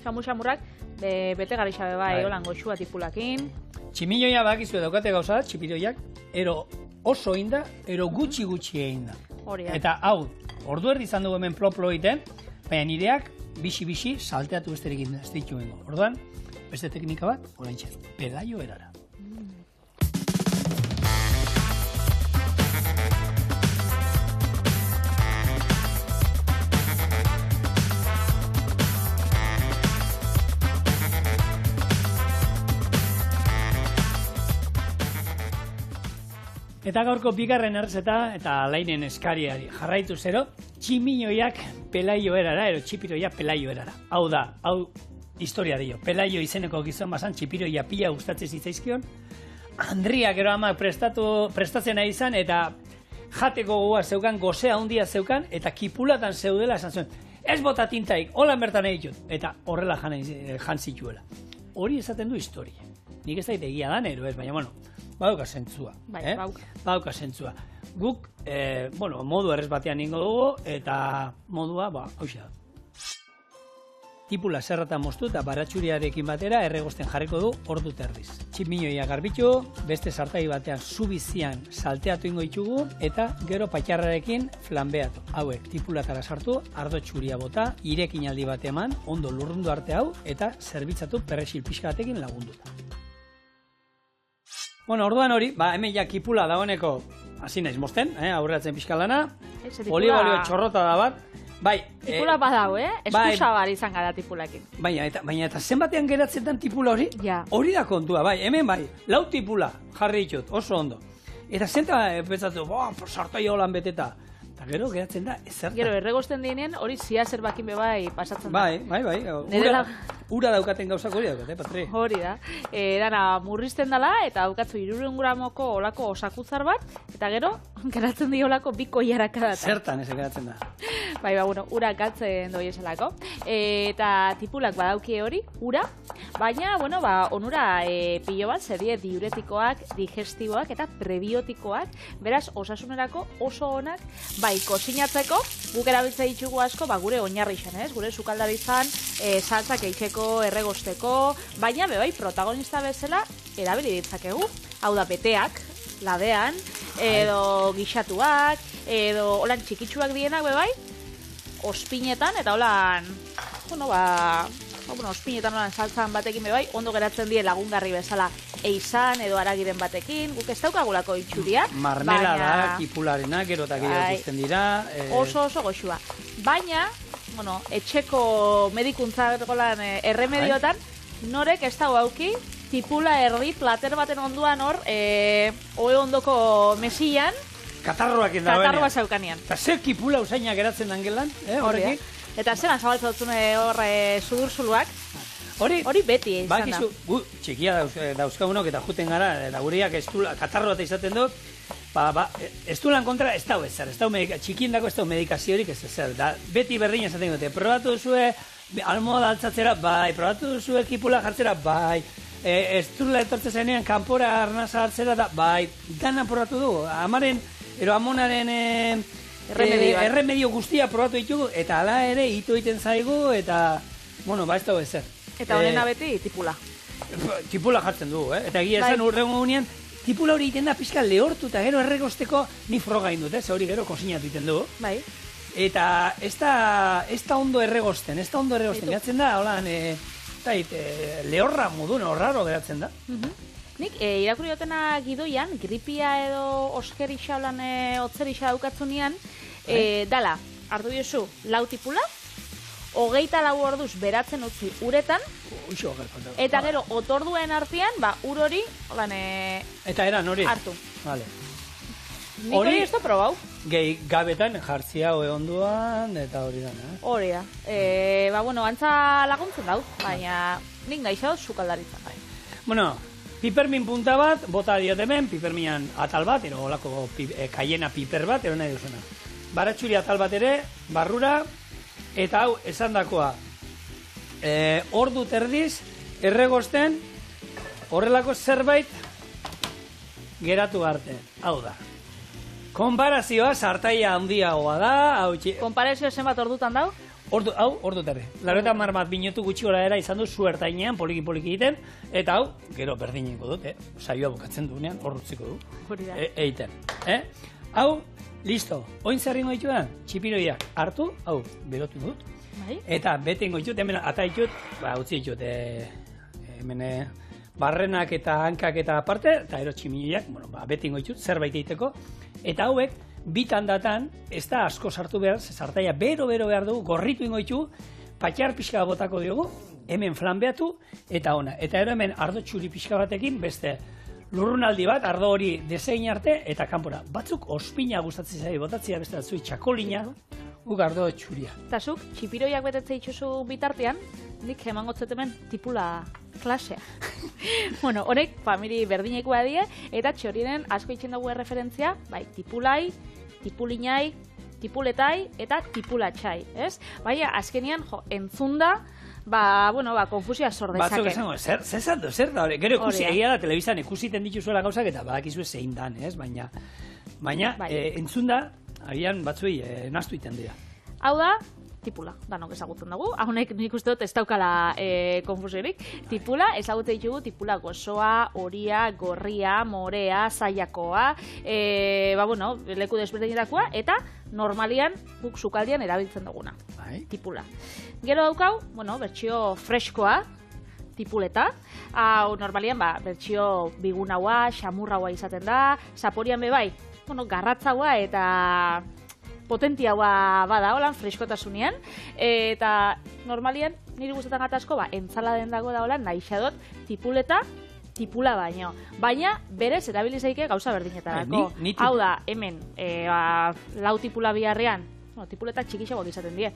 Samurrak, bete garixabe bai, holan goxua tipulakin. Tximiñoia bakizu daukate gauza da, txipiroiak, ero oso inda, ero gutxi egin da. Hori da. Eta hau, ordu erdi izan dugu hemen ploplo egiten, baina nireak bixi salteatu besterik ez ditu bengo. Orduan, beste teknika bat, oraintxe, pelaio erara. Eta gaurko bigarren errezeta eta lainen eskariari jarraitu zero, tximiñoiak pelaio erara, ero txipiroia pelaio erara. Hau da, hau historia dio. Pelaio izeneko gizon bazan, txipiroia pila gustatzen zitzaizkion. Andriak gero amak prestatzen ari izan, eta jateko gogoa zeukan, gozea handia zeukan, eta kipulatan zeudela esan zuen. Ez bota tintaik, holan bertan egitut. Eta horrela jan zituela. Hori esaten du historia. Nik ez da egia dan, ero ez, baina, bueno, badauka zentzua. Bai, badauka zentzua. Guk, modu errez batean ingo dugu, eta modua, hauxe da. Tipula zerrata moztu eta baratxuriarekin batera erregosten jarriko du ordu terdiz. Tximiñoia garbitu, beste sartai batean zubizian salteatu ingo ditugu eta gero patxarrarekin flanbeatu. Hauek tipulatara sartu, ardo txuria bota, irekin aldi bat eman, ondo lurrundu arte hau eta zerbitzatu perresil pixka batekin lagunduta. Bueno, orduan hori, hemen ja kipula dagoeneko hasi naiz mozten, aurreatzen pixka lana. Olibalio txorrota da bat. Bai, tipula badau, eskusabar izan gara tipulakin. Baina eta zenbatean geratzetan tipula hori? Ja. Hori da kontua, bai, hemen bai, 4 tipula jarri ditut, oso ondo. Eta zenta pentsatu, sartai holan beteta. Eta gero geratzen da, ezerta. Gero, erregosten dienen hori zia zerbakin bebai pasatzen da. Bai. Ura daukaten gauzak hori daukate, Patri. Hori da. Dana murrizten dela eta daukatzu 300 gramoko olako osakutzar bat, eta gero, geratzen di olako 2 koiaraka data. Zertan ez geratzen da. Bai, ura galtzen doi esalako. Eta tipulak badaukie hori, ura, baina, onura pilo bat, zedie diuretikoak, digestiboak eta prebiotikoak, beraz, osasunerako oso onak, bai, kozinatzeko, guk erabiltza ditugu asko, gure oinarri izan, gure sukaldari izan, saltzak eitzeko, erregosteko, baina, bai, protagonista bezala, erabili ditzakegu. Hau da, beteak, ladean, edo gixatuak, edo holan txikitsuak dienak, bai, ospinetan, eta holan, ospinetan holan saltzan batekin bai, ondo geratzen die lagungarri bezala eizan edo aragiren batekin, guk ez daukagulako itxuria. Marmela da, kipularena, gero eta gehiago ikusten dira. Oso goxua. Baina, bueno, etxeko medikuntzako lan erremediotan, norek ez dago auki, tipula erdi plater baten onduan hor, oe ondoko mesian, Katarroak katarroa zaukanean. Eta zer kipula usainak geratzen dangelan, horrekin? Eta zelan zabaltzatzen hor sudurzuluak. Hori beti izan da. Bakizu, gu txikia dauzkagunok eta juten gara, eta gureak katarroa eta izaten dut, ez du lan kontra ez dau ezer, txikiendako ez dau medikaziorik ez ezer, da beti berdin esaten dute, probatu duzue almohada altzatzera, bai, probatu duzue kipula jartzera, bai, ez dula etortzen zenean kanpora arnaza hartzera, da, bai, dana probatu du, amonaren erremedio guztia probatu ditugu, eta ala ere ito egiten zaigu, eta, bueno, ez dago ezer. Eta honena beti tipula. Tipula jartzen dugu, eta egia esan urrengo gunean, tipula hori egiten da pixka lehortu eta gero erregosteko ni froga indut, hori gero kosinatu egiten dugu. Bai. Eta ez da ondo erregosten, geratzen da, holan, lehorra modun, horraro geratzen da. Nik, irakurri dutena gidoian, gripia edo oskerixa holan otzerixa daukatzunean, dala, hartu diozu, lau tipula, 24 orduz beratzen utzi uretan, eta gero otorduen artean, ur hori, eta eran hori? Hartu. Vale. Nik hori ez da probau. Gehi gabetan jartzia hoe onduan, eta hori da, Hori da. Bueno, antza laguntzen dau, baina nik nahi xau sukaldaritzen bai. Bueno, pipermin punta bat, bota diot hemen, piperminan atal bat, ero olako kaiena piper bat, ero nahi duzuna. Baratxuri atal bat ere, barrura, eta hau, esan dakoa, ordu terdiz, erregosten, horrelako zerbait geratu arte. Hau da. Konparazioa sartaia handiagoa da. Konparazioa zenbat ordutan dau? Hau, ordu terdi. Laroetan marmat minutu gutxi gora era izan du zu ertainean, poliki-poliki egiten, eta hau, gero berdineko dut, saioa bukatzen duenean, horrutziko du. Hori da. Eiten. Hau, listo. Oin zerringo ditu da, txipiroiak hartu, hau, berotu dut. Eta betengo ditut, hemen ata ditut, utzi ditut, hemen barrenak eta hankak eta aparte, eta ero tximinoiak, betengo ditut, zerbait egiteko. Eta hauek, bitan datan, ez da asko sartu behar, sartaia bero behar dugu, gorritu ingo ditu, patxar pixka botako diogu, hemen flanbeatu, eta ona. Eta ero hemen ardo txuri pixka batekin, beste lurrunaldi bat, ardo hori desein arte, eta kanpora. Batzuk ospina gustatzen zai botatzea, beste batzuk txakolina, guk ardo txuria. Eta zuk, txipiroiak betetze dituzu bitartean, nik emango hemen tipula klasea. Bueno, honek famili berdinekoa die, eta txorinen asko itxen dugu referentzia, bai, tipulai, tipulinai, tipuletai eta tipulatxai, ez? Baina, azkenian, entzunda, konfusia sor dezake. Batzuk esango, zer da hori? Gero ikusi, egia da, telebizan ikusiten dituzuela gauzak, eta badakizu zein dan, ez? Baina, entzunda, agian batzuei nastu iten dira. Hau da, tipula, danok ezagutzen dugu. Honek nik uste dut ez daukala konfusiorik. Tipula, ezagutzen ditugu tipula gozoa, horia, gorria, morea, zaiakoa, leku desberdinetakoa, eta normalian, guk sukaldian erabiltzen duguna. Tipula. Gero daukau, bertsio freskoa, tipuleta. Hau, normalian, bertsio bigunaua, xamurraua izaten da, zaporian bebai, garratzaua eta potentiaua bada holan, freskotasunean, eta normalian, niri gustetan gatazko, entzaladen dago da holan, nahi xadot, tipuleta, tipula baino. Baina, berez, erabilizaike gauza berdinetarako. Hau da, hemen, lau tipula biharrean, tipuletak txikixagoak izaten die.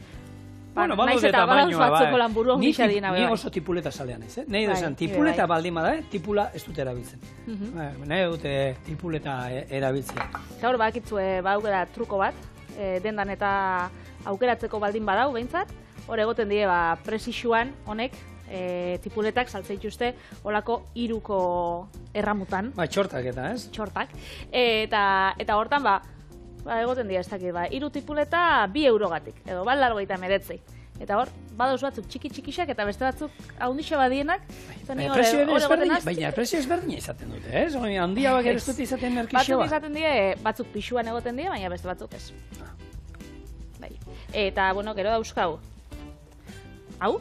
Naiz eta badauz batzoko lan buruan gisa diena. Ni oso tipuleta salean ez, Nahi duzan, tipuleta baldin bada, tipula ez dute erabiltzen. Nahi dute tipuleta erabiltzen. Eta hor, bakitzue, baukera truko bat, dendan eta aukeratzeko baldin badau, behintzat, hor egoten die, presixuan, honek, tipuletak saltzen dituzte olako 3 erramutan. Txortak eta, ez? Txortak. Eta hortan, egoten dira ez dakit, 3 tipuleta 2 eurogatik, edo 89. Eta hor, badauz batzuk txiki-txikixak eta beste batzuk haundixe badienak. Baina presio ezberdina izaten dute, ez? Handia bak ere ez dute izaten merkixoa. Batzuk izaten die, batzuk pixuan egoten die, baina beste batzuk ez. Eta, gero dauzkau. Hau?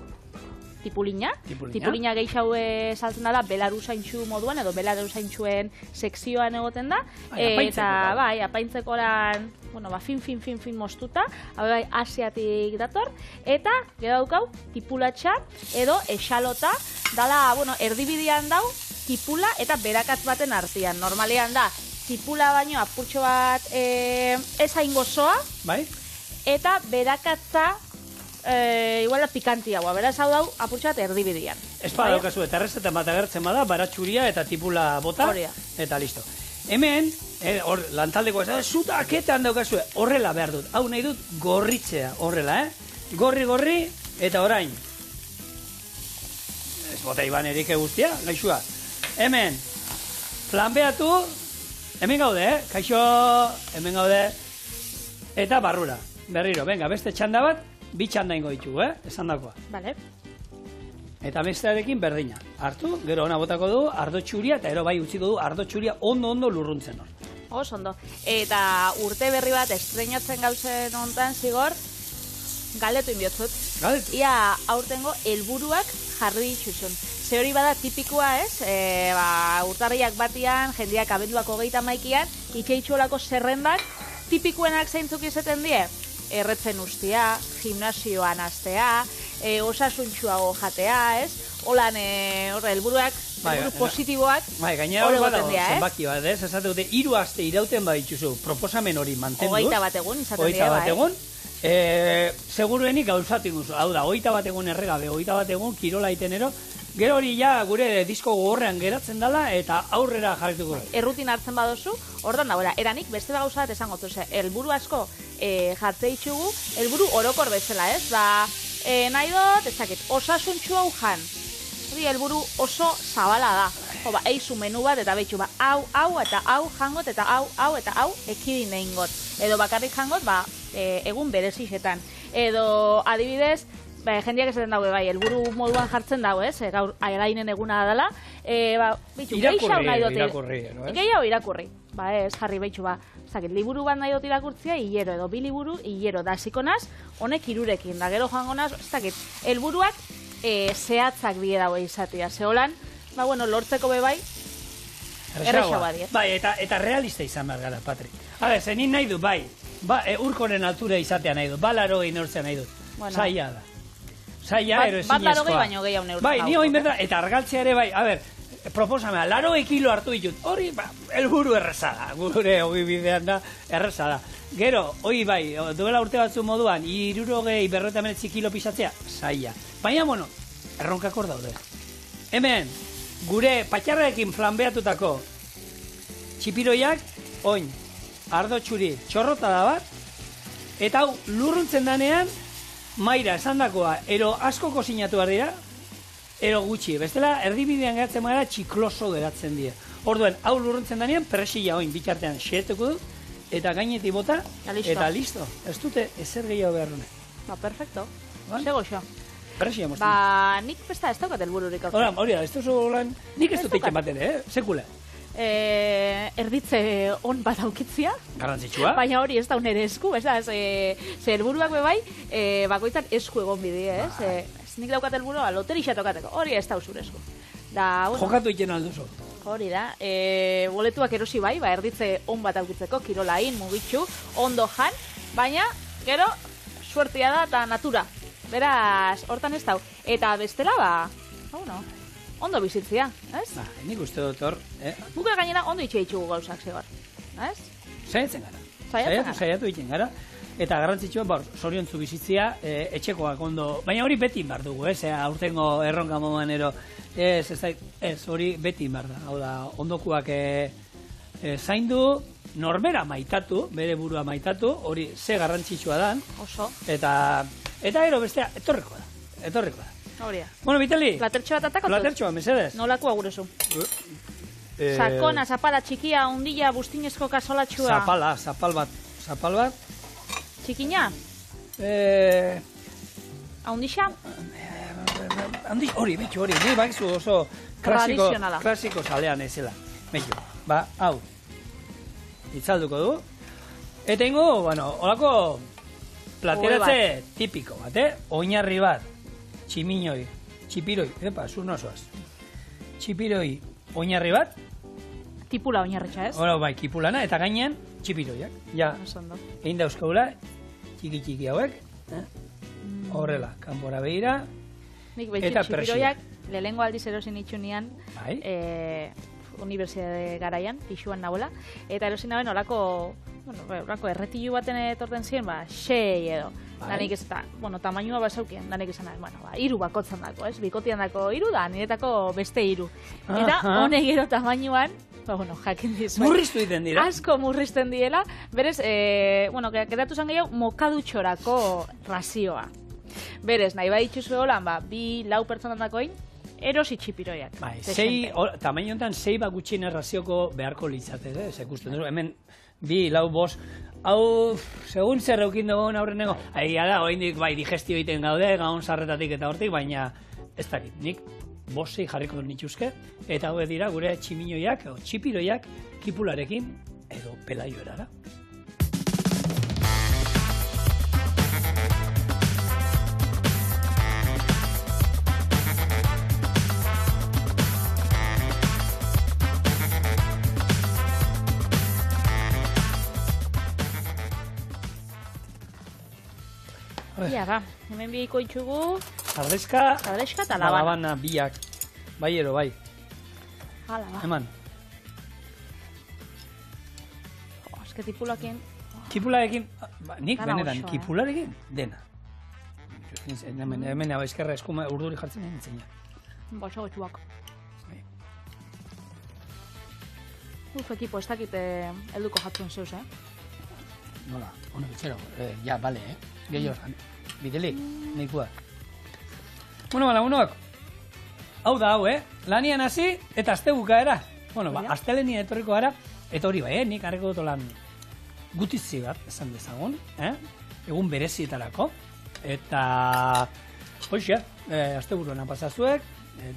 tipulina. Tipulina gehiago saltzen dela belaruzaintxu moduan, edo belaruzaintxuen sekzioan egoten da. Eta, bai, apaintzekoran, fin mostuta, bai, asiatik dator. Eta, gero daukau, tipulatxa, edo esalota, dala, erdibidean dau, tipula eta berakatz baten artean. Normalean da, tipula baino apurtxo bat ez hain gozoa, bai? Eta berakatza iguala pikantiagoa, beraz hau dau apurtxo bat erdibidean. Espada daukazu, eta errezetan bat agertzen bada, baratxuria eta tipula bota, eta listo. Hemen, lantaldeko ez da, zuta aketan daukazu, horrela behar dut. Hau nahi dut gorritzea, horrela, Gorri, eta orain. Ez bota iban erike guztia, gaixua. Hemen, flanbeatu, hemen gaude, kaixo, hemen gaude, eta barrura. Berriro, venga, beste txanda bat, bi txanda ingo ditugu, esan dakoa. Vale. Eta bestearekin berdina. Hartu, gero ona botako du, ardo txuria, eta ero bai utziko du, ardo txuria ondo lurruntzen hor. Ondo. Eta urte berri bat estreinatzen gauzen hontan zigor, galdetu inbiotzut. Galdetu. Ia aurtengo helburuak jarri dituzun. Ze hori bada tipikoa, ez? Urtarriak batian, jendeak abenduak 31an, itxeitxolako zerrendak, tipikoenak zeintzuk izaten die? Erretzen ustia, gimnasioan astea, osasuntxuago jatea, ez? Holan, helburuak, helburu positiboak, gainera hori badago, zenbaki bat, ez? Esate dute, 3 aste irauten badituzu, proposamen hori mantenduz. 21 egun izaten dira, 21 egun. Seguruenik gauzatik duzu, hau da, 21 egun erregabe, 21 egun kirola itenero, gero hori ja gure disko gogorrean geratzen dela eta aurrera jarrituko. Errutin hartzen badozu, orduan da, eranik beste gauza bat esango zu, helburu asko jartze ditugu, helburu orokor bezala, ez? Nahi dut, ez dakit, osasuntxu hau jan. Hori helburu oso zabala da. Eizu menu bat eta behitxu, hau eta hau jangot eta hau eta hau ekidin egin got. Edo bakarrik jangot, egun berezixetan. Edo adibidez, jendeak esaten daue bai, helburu moduan jartzen dago, ez? Gaur againen eguna dela. Gehiago irakurri. Ez, jarri behitxu, liburu bat nahi dut irakurtzia, hilero, edo 2 liburu, hilero, da zikonaz, honek 3rekin, da gero joango naz, ez dakit, helburuak zehatzak die dago izatea. Zeholan, lortzeko bebai, errexo badiet. Bai, eta realista izan behar gara, Patri. Zenin nahi du, bai, urkoren altura izatea nahi du, balaro egin nortzea nahi du. Zaila da. Zaila, ero ezin bat laro gehi baino gehiago neurtzen. Bai, ni hori berda, eta argaltzea ere bai, proposamea, 80 kilo hartu ditut, hori, helburu erreza da, gure hori bidean da, erreza da. Gero, hori bai, duela urte batzu moduan, 60 kilo pisatzea, zaila. Baina, erronkak hor daude. Hemen, gure patxarraekin flanbeatutako txipiroiak, oin, ardo txuri, txorrota da bat, eta hau lurruntzen danean, maira esan dakoa, ero asko kozinatu behar dira, ero gutxi. Bestela, erdibidean geratzen gara txikloso geratzen dira. Orduan, hau lurruntzen danean, presila oin bitartean xeetuko du, eta gainetik bota, eta listo. Ez dute ezer gehiago behar dune. Perfecto. Sego xo. Presila mozten. Nik besta ez daukat helbururik. Hori da, ez duzu lan, nik ez dut eiken baten, sekula. Erditze on bat aukitzia. Garrantzitsua. Baina hori ez da un ere esku, ze helburuak bebai, bakoitzan esku egon bide, ez? Nik daukat helburua, loterixa tokateko, hori ez da usur esku. Jokatu iten alduzu. Hori da, boletuak erosi bai, erditze on bat aukitzeko, kirolain, mugitxu, ondo jan, baina, gero, suertia da eta natura. Beraz, hortan ez dau. Eta bestela, ondo bizitzia, ez? Nik uste dut hor, Buka gainera ondo itxe ditugu gauzak, zigor, ez? Saiatzen gara. Saiatu iten gara. Eta garrantzitsua, zoriontzu bizitzia, etxekoak ondo, baina hori beti bar dugu, aurtengo erronka moduan ero, ez, hori beti bar da. Hau da, ondokuak zaindu, norbera maitatu, bere burua maitatu, hori ze garrantzitsua dan. Oso. Eta ero bestea, etorriko da. Hori da. Bueno, Vitali. Platertxo bat atakatu? Platertxo bat, mesedez. Nolako agurezu? Sakona, zapala, txikia, undila, bustinezko kasolatxua. Zapal bat. Txikina? Haundixa? Hori, bitxu, hori. Ni bakizu oso klasiko salean ezela. Bitxu, hau. Itzalduko du. Eta ingo, olako plateratze tipiko bat, oinarri bat. Tximiñoi, txipiroi, zur nozoaz. Txipiroi oinarri bat, Tipula oinarritxa, ez? bai, kipulana, eta gainean txipiroiak. Ja, Oso ondo. egin dauzkaula, txiki hauek, horrela, kanpora behira, Nik eta behitxu txipiroiak, lehengo aldiz erosin itxunian, bai, unibertsitate garaian, pixuan nagoela, eta erosin naben olako erretilu baten etorten ziren, 6 edo. Danik ez eta, tamainua basaukien, danik izan nahi, 3 bakotzen dako, ez? Bikotian dako 3 da, niretako beste 3. Eta honek gero tamainuan, jakin dizu. Murriztu egiten dira. Asko murrizten diela, berez, geratu zen gehiago, mokadutxorako razioa. Berez, nahi baditxuzu holan, 2-4 pertsonatakoin, erosi txipiroiak. Bai, tamaino honetan 6 bat gutxien razioko beharko litzatez, ez ikusten duzu, hemen 2-4, hau, segun zer eukin dugun aurreneko, da, oraindik bai digestio egiten gaude, gaun sarretatik eta hortik, baina ez dakit, nik 5 jarriko nituzke, eta hauek dira gure tximinoiak, txipiroiak, kipularekin, edo pelaio erara. Ia, hemen bihiko itxugu, Sardeska eta labana. Biak, bai ero, bai. Hala, Eman. Eske tipulakin. Kipularekin, nik Dana benetan, osoa, kipularekin dena. Hemen eskerra eskuma urduri jartzen nintzen. Bosa gotxuak. Ekipo, ez dakit helduko jatzen zeuz, Nola, honek itxero, ja, bale, gehiago, bidelik, nahikoa. Lagunok, hau da hau, lanian hasi eta aste bukaera. Astelenia etorriko gara, eta hori bai, nik harriko dut lan gutitzi bat, esan dezagun, egun berezietarako, eta, hoxe, aste buruan pasazuek,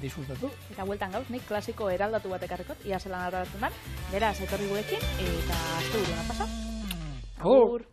disfrutatu. Eta bueltan gauz, nik klasiko eraldatu batek harrikot, ia zelan harratzen da, beraz, etorri gurekin, eta aste buruan pasa. Agur!